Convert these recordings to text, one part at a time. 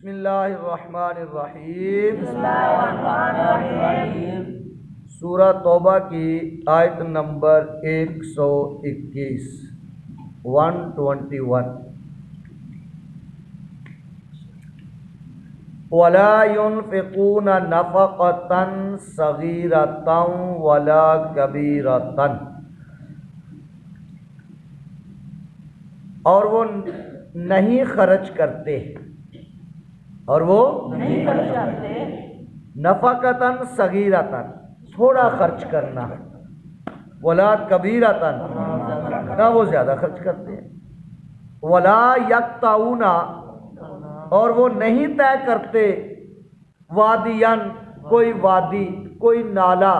بسم اللہ الرحمن الرحیم سورہ توبہ کی آیت نمبر 121 وَلَا يُنْفِقُونَ نَفَقَةً صَغِيرَةً وَلَا كَبِيرَةً اور وہ نہیں خرچ کرتے نفقتاً صغیرتاً تھوڑا خرچ کرنا، ولا کبیرتاً نہ وہ زیادہ خرچ کرتے ہیں، ولا یقطعون اور وہ نہیں طے کرتے وادیاً کوئی وادی کوئی نالا،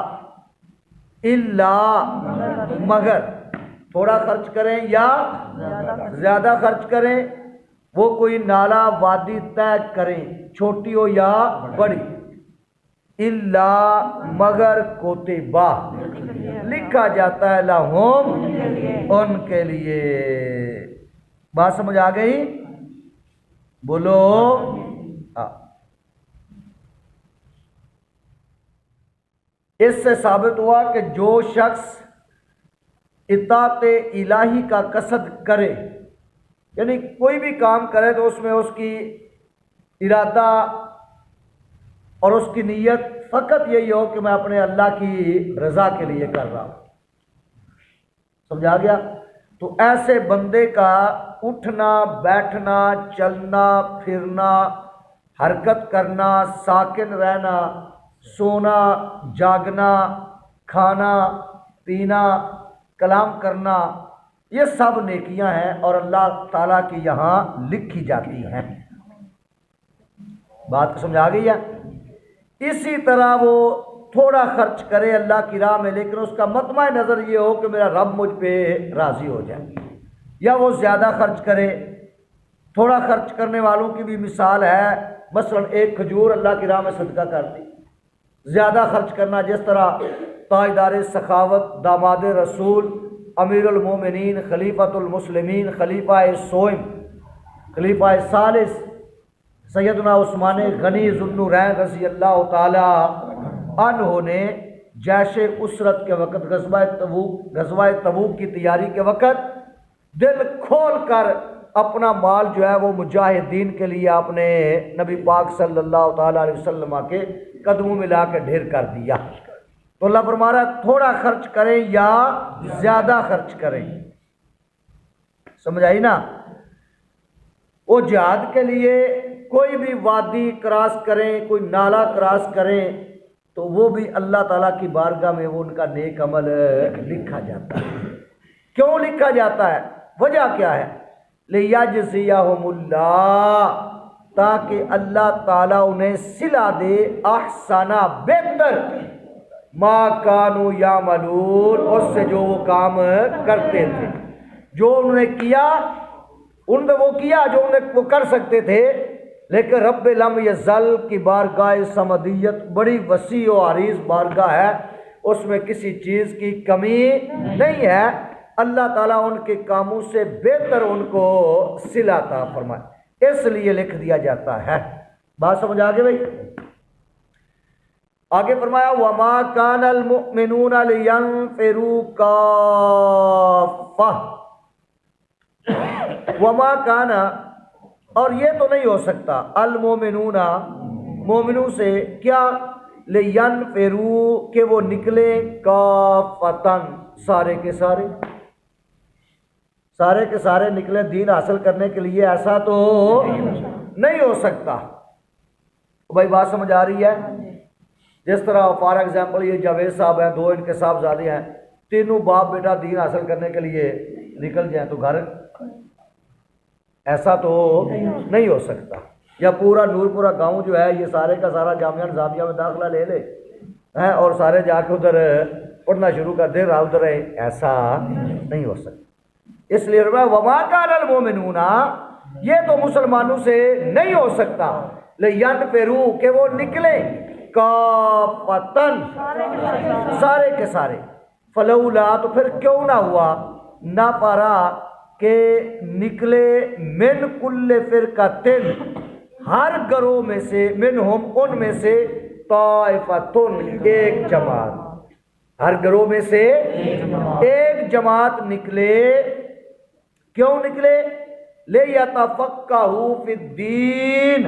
الا مگر تھوڑا خرچ کریں یا زیادہ خرچ کریں، وہ کوئی نالا وادی طے کریں چھوٹی ہو یا بڑی، الا مگر کوتبہ لکھا جاتا ہے لہم ان کے لیے۔ بات سمجھ آ گئی؟ بولو اس سے ثابت ہوا کہ جو شخص اطاعت الہی کا قصد کرے، یعنی کوئی بھی کام کرے تو اس میں اس کی ارادہ اور اس کی نیت فقط یہی ہو کہ میں اپنے اللہ کی رضا کے لیے کر رہا ہوں۔ سمجھا گیا؟ تو ایسے بندے کا اٹھنا بیٹھنا چلنا پھرنا حرکت کرنا ساکن رہنا سونا جاگنا کھانا پینا کلام کرنا یہ سب نیکیاں ہیں اور اللہ تعالیٰ کی یہاں لکھی جاتی ہیں۔ بات کو سمجھ آ گئی ہے؟ اسی طرح وہ تھوڑا خرچ کرے اللہ کی راہ میں، لیکن اس کا مطمع نظر یہ ہو کہ میرا رب مجھ پہ راضی ہو جائے، یا وہ زیادہ خرچ کرے۔ تھوڑا خرچ کرنے والوں کی بھی مثال ہے، مثلا ایک کھجور اللہ کی راہ میں صدقہ کر دی۔ زیادہ خرچ کرنا جس طرح تاجدار سخاوت داماد رسول امیر المومنین خلیفۃ المسلمین خلیفہ سوئم خلیفہ ثالث سیدنا عثمان غنی ذوالنورین رضی اللہ تعالی عنہ نے جیش اسرت کے وقت غزوہ تبوک کی تیاری کے وقت دل کھول کر اپنا مال جو ہے وہ مجاہدین کے لیے آپ نے نبی پاک صلی اللہ تعالی علیہ وسلم کے قدموں میں لا کے ڈھیر کر دیا۔ تو اللہ فرما رہا ہے تھوڑا خرچ کریں یا زیادہ خرچ کریں۔ سمجھ آئی نا؟ وہ جہاد کے لیے کوئی بھی وادی کراس کریں کوئی نالا کراس کریں تو وہ بھی اللہ تعالیٰ کی بارگاہ میں وہ ان کا نیک عمل لکھا جاتا ہے۔ کیوں لکھا جاتا ہے؟ وجہ کیا ہے؟ لِيَجْزِيَهُمُ اللَّهُ تاکہ اللہ تعالیٰ انہیں صلہ دے احسنا بہتر ما کانوا یعملون اس سے جو وہ کام کرتے تھے، جو انہوں نے کیا انہوں نے وہ کیا جو انہوں نے وہ کر سکتے تھے، لیکن رب لم یزل کی بارگاہ سمدیت بڑی وسیع و عریض بارگاہ ہے، اس میں کسی چیز کی کمی نہیں ہے۔ اللہ تعالیٰ ان کے کاموں سے بہتر ان کو صلہ عطا فرمائے، اس لیے لکھ دیا جاتا ہے۔ بات سمجھ آگے بھائی؟ آگے فرمایا وَمَا كَانَ الْمُؤْمِنُونَ لِيَنْفِرُوا كَافَّةً وَمَا كَانَ اور یہ تو نہیں ہو سکتا المؤمنون مومنوں سے کیا لِيَنْفِرُوا کہ وہ نکلے كَافَّةً سارے کے سارے نکلے دین حاصل کرنے کے لیے، ایسا تو نہیں ہو سکتا۔ بھائی بات سمجھ آ رہی ہے؟ جس طرح فار ایگزامپل یہ جاوید صاحب ہیں، دو ان کے صاحبزادے ہیں، تینوں باپ بیٹا دین حاصل کرنے کے لیے نکل جائیں تو گھر ایسا تو نہیں ہو سکتا۔ یا پورا نور پورا گاؤں جو ہے یہ سارے کا سارا جامعہ نظامیہ میں داخلہ لے لے اور سارے جا کے ادھر پڑھنا شروع کر دے رہا ادھر ہے، ایسا نہیں ہو سکتا۔ اس لیے وَمَا كَانَ الْمُؤْمِنُونَ یہ تو مسلمانوں سے نہیں ہو سکتا لِيَنْفِرُوا کہ وہ نکلے كَافَّةً سارے کے سارے، فَلَوْلَا تو پھر کیوں نہ ہوا نَفَرَ کہ نکلے من کل فرقتن ہر گروہ میں سے، منہم ان میں سے، طائفتن ایک جماعت، ہر گروہ میں سے ایک جماعت نکلے۔ کیوں نکلے؟ لِیَتَفَقَّهُوا فِی الدِّینِ،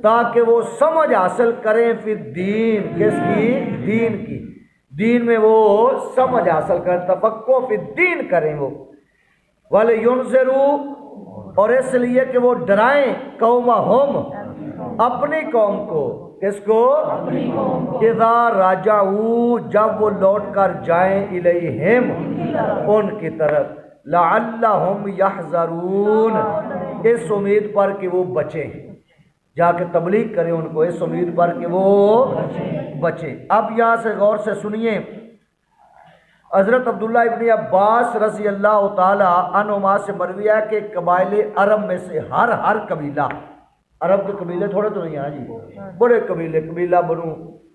تاکہ وہ سمجھ حاصل کریں فی الدین، کس کی؟ دین کی، دین میں وہ سمجھ حاصل کریں، تفقہ فی الدین کریں وہ۔ وَلِيُنذِرُوا، اور اس لیے کہ وہ ڈرائیں، قومہم، اپنی قوم کو، کس کو؟ اذا راجعوا، جب وہ لوٹ کر جائیں، الیہم، ان کی طرف، لعلہم یحذرون، اس امید پر کہ وہ بچیں، جا کے تبلیغ کریں ان کو، اس امید پر کہ وہ بچیں۔ اب یہاں سے غور سے سنیے، حضرت عبداللہ ابن عباس رضی اللہ تعالی عنہما سے مروی ہے کہ قبائل عرب میں سے ہر قبیلہ، عرب کے قبیلے تھوڑے تو نہیں ہیں جی، بڑے قبیلے، قبیلہ بنو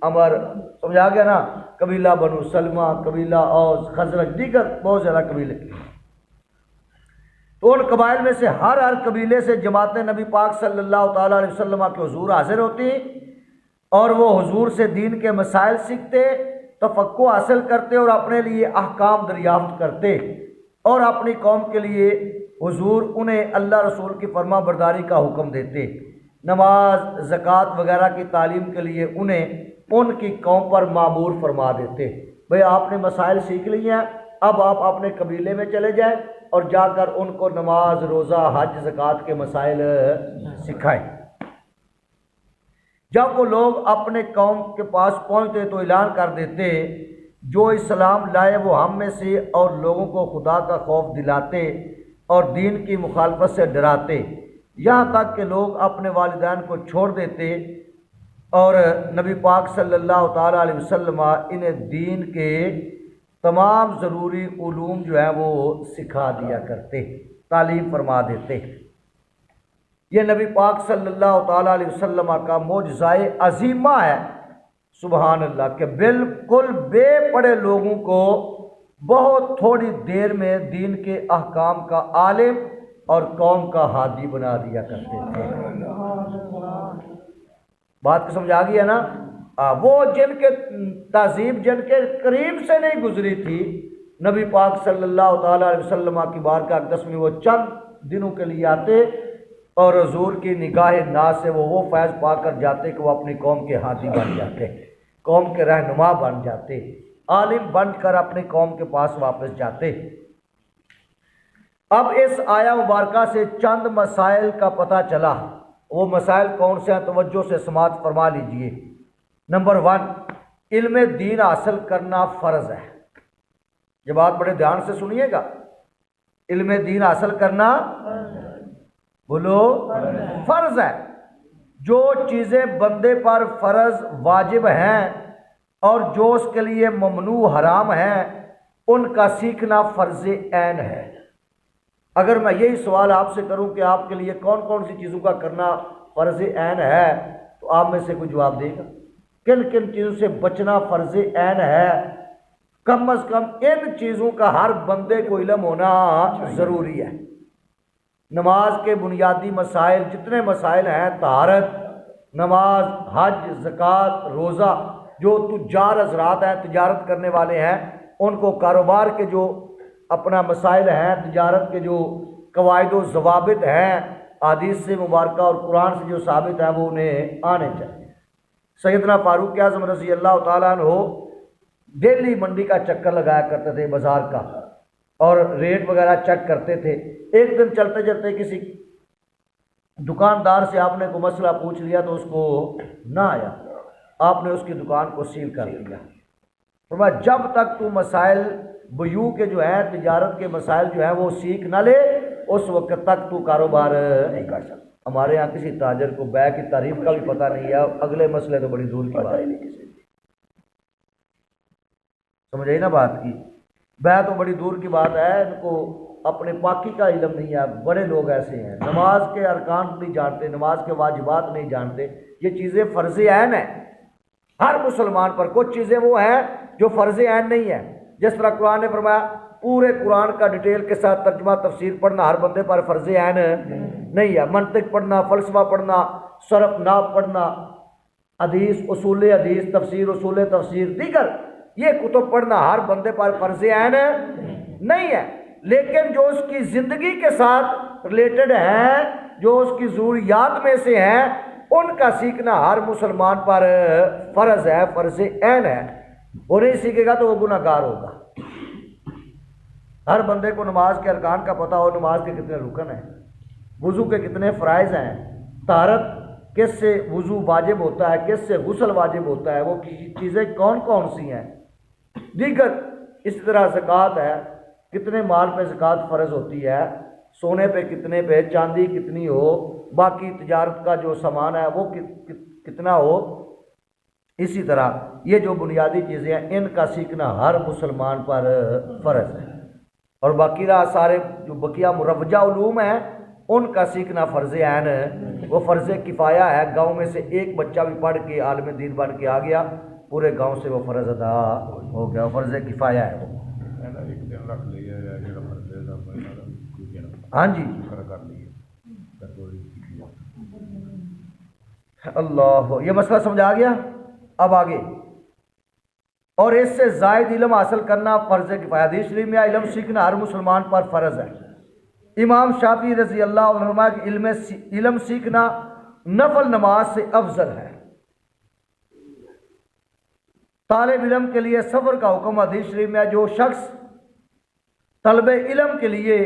عمر، سمجھا گیا نا، قبیلہ بنو سلمہ، قبیلہ اوس، خزرج، دیگر بہت زیادہ قبیلے، تو ان قبائل میں سے ہر قبیلے سے جماعتیں نبی پاک صلی اللہ تعالیٰ علیہ وسلم کے حضور حاضر ہوتی، اور وہ حضور سے دین کے مسائل سیکھتے، تفقہ حاصل کرتے، اور اپنے لیے احکام دریافت کرتے، اور اپنی قوم کے لیے حضور انہیں اللہ رسول کی فرما برداری کا حکم دیتے، نماز، زکوٰۃ وغیرہ کی تعلیم کے لیے انہیں ان کی قوم پر مامور فرما دیتے، بھئی آپ نے مسائل سیکھ لیے ہیں، اب آپ اپنے قبیلے میں چلے جائیں اور جا کر ان کو نماز، روزہ، حج، زکوٰۃ کے مسائل سکھائیں۔ جب وہ لوگ اپنے قوم کے پاس پہنچتے تو اعلان کر دیتے، جو اسلام لائے وہ ہم میں سے، اور لوگوں کو خدا کا خوف دلاتے اور دین کی مخالفت سے ڈراتے، یہاں تک کہ لوگ اپنے والدین کو چھوڑ دیتے، اور نبی پاک صلی اللہ تعالیٰ علیہ وسلم انہیں دین کے تمام ضروری علوم جو ہیں وہ سکھا دیا کرتے، تعلیم فرما دیتے۔ یہ نبی پاک صلی اللہ تعالیٰ علیہ وسلم کا معجزہ عظیمہ ہے، سبحان اللہ، کہ بالکل بے پڑھے لوگوں کو بہت تھوڑی دیر میں دین کے احکام کا عالم اور قوم کا ہادی بنا دیا کرتے تھے۔ بات کو سمجھ آ گئی ہے نا؟ وہ جن کے تہذیب جن کے قریب سے نہیں گزری تھی، نبی پاک صلی اللہ تعالیٰ علیہ وسلم کی بارگاہ اقدس میں وہ چند دنوں کے لیے آتے، اور حضور کی نگاہ ناز سے وہ فیض پا کر جاتے کہ وہ اپنی قوم کے ہادی بن جاتے، قوم کے رہنما بن جاتے، عالم بن کر اپنی قوم کے پاس واپس جاتے۔ اب اس آیا مبارکہ سے چند مسائل کا پتہ چلا، وہ مسائل کون سے ہیں؟ توجہ سے سماعت فرما لیجئے۔ نمبر 1، علم دین حاصل کرنا فرض ہے۔ یہ بات بڑے دھیان سے سنیے گا، علم دین حاصل کرنا، بولو، فرض ہے۔ جو چیزیں بندے پر فرض واجب ہیں اور جو اس کے لیے ممنوع حرام ہیں، ان کا سیکھنا فرض عین ہے۔ اگر میں یہی سوال آپ سے کروں کہ آپ کے لیے کون کون سی چیزوں کا کرنا فرض عین ہے، تو آپ میں سے کوئی جواب دے گا؟ کن کن چیزوں سے بچنا فرض عین ہے؟ کم از کم ان چیزوں کا ہر بندے کو علم ہونا ضروری ہے۔ نماز کے بنیادی مسائل، جتنے مسائل ہیں، طہارت، نماز، حج، زکوٰۃ، روزہ، جو تجار حضرات ہیں، تجارت کرنے والے ہیں، ان کو کاروبار کے جو اپنا مسائل ہیں، تجارت کے جو قواعد و ضوابط ہیں، حدیث سے مبارکہ اور قرآن سے جو ثابت ہیں، وہ انہیں آنے چاہیے۔ سیدنا فاروق اعظم رضی اللہ تعالیٰ عنہ ڈیلی منڈی کا چکر لگایا کرتے تھے، بازار کا، اور ریٹ وغیرہ چیک کرتے تھے۔ ایک دن چلتے چلتے کسی دکاندار سے آپ نے کوئی مسئلہ پوچھ لیا تو اس کو نہ آیا، آپ نے اس کی دکان کو سیل کر دیا۔ فرمایا جب تک تو مسائل بیوع کے جو ہیں، تجارت کے مسائل جو ہیں، وہ سیکھ نہ لے، اس وقت تک تو کاروبار نہیں کر سکتا۔ ہمارے یہاں کسی تاجر کو بیع کی تعریف کا بھی پتہ نہیں ہے، اگلے مسئلے تو بڑی دور کی بات ہے، سمجھے نا بات کی؟ بیع تو بڑی دور کی بات ہے، ان کو اپنے پاکی کا علم نہیں ہے۔ بڑے لوگ ایسے ہیں، نماز کے ارکان نہیں جانتے، نماز کے واجبات نہیں جانتے۔ یہ چیزیں فرض عین ہیں ہر مسلمان پر۔ کچھ چیزیں وہ ہیں جو فرض عین نہیں ہیں، جس طرح قرآن نے فرمایا پورے قرآن کا ڈیٹیل کے ساتھ ترجمہ تفسیر پڑھنا ہر بندے پر فرض عین نہیں ہے. منطق پڑھنا، فلسفہ پڑھنا، صرف نحو پڑھنا، حدیث، اصول حدیث، تفسیر، اصول تفسیر، دیگر یہ کتب پڑھنا ہر بندے پر فرض عین نہیں ہے. لیکن جو اس کی زندگی کے ساتھ ریلیٹڈ ہیں، جو اس کی ضروریات میں سے ہیں، ان کا سیکھنا ہر مسلمان پر فرض ہے، فرض عین ہے. وہ نہیں سیکھے گا تو وہ گناہ گار ہوگا. ہر بندے کو نماز کے ارکان کا پتہ ہو، نماز کے کتنے رکن ہیں، وضو کے کتنے فرائض ہیں، طہارت کس سے وضو واجب ہوتا ہے، کس سے غسل واجب ہوتا ہے، وہ چیزیں کون کون سی ہیں. دیگر اسی طرح زکوٰۃ ہے، کتنے مال پہ زکوٰۃ فرض ہوتی ہے، سونے پہ کتنے پہ، چاندی کتنی ہو، باقی تجارت کا جو سامان ہے وہ کتنا ہو. اسی طرح یہ جو بنیادی چیزیں ہیں ان کا سیکھنا ہر مسلمان پر فرض ہے. اور باقی رہا سارے جو بقیہ مروجہ علوم ہیں ان کا سیکھنا فرض عین وہ فرض کفایہ ہے. گاؤں میں سے ایک بچہ بھی پڑھ کے عالم دین بن کے آ گیا، پورے گاؤں سے وہ فرض ادا ہو گیا، فرض کفایہ ہے وہ. ہاں جی اللہ، یہ مسئلہ سمجھ آ گیا. اب آگے، اور اس سے زائد علم حاصل کرنا فرض کفایہ. حدیث شریف میں علم سیکھنا ہر مسلمان پر فرض ہے. امام شافعی رضی اللہ عنہ کہ علم سیکھنا نفل نماز سے افضل ہے. طالب علم کے لیے صبر کا حکم حدیث شریف میں، جو شخص طلب علم کے لیے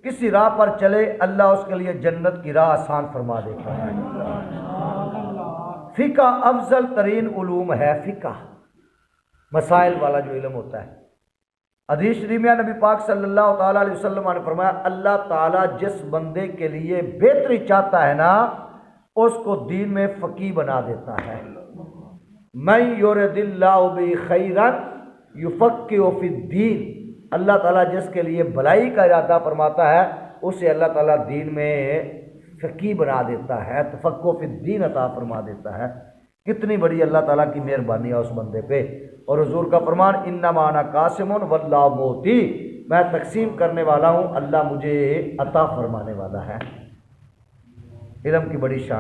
کسی راہ پر چلے اللہ اس کے لیے جنت کی راہ آسان فرما دیتا ہے. فقہ افضل ترین علوم ہے. فقہ مسائل والا جو علم ہوتا ہے. حدیث شریف میں نبی پاک صلی اللہ تعالیٰ علیہ وسلم نے فرمایا اللہ تعالیٰ جس بندے کے لیے بہتری چاہتا ہے نا اس کو دین میں فقیہ بنا دیتا ہے. من یرد اللہ بہ خیرا یفقہہ فی الدین، اللہ تعالیٰ جس کے لیے بھلائی کا ارادہ فرماتا ہے اسے اللہ تعالیٰ دین میں فقیہ بنا دیتا ہے، تفقہ فی الدین عطا فرما دیتا ہے. کتنی بڑی اللہ تعالیٰ کی مہربانی ہے اس بندے پہ. اور حضور کا فرمان انما انا قاسم واللہ موتی، میں تقسیم کرنے والا ہوں، اللہ مجھے عطا فرمانے والا ہے. علم کی بڑی شان.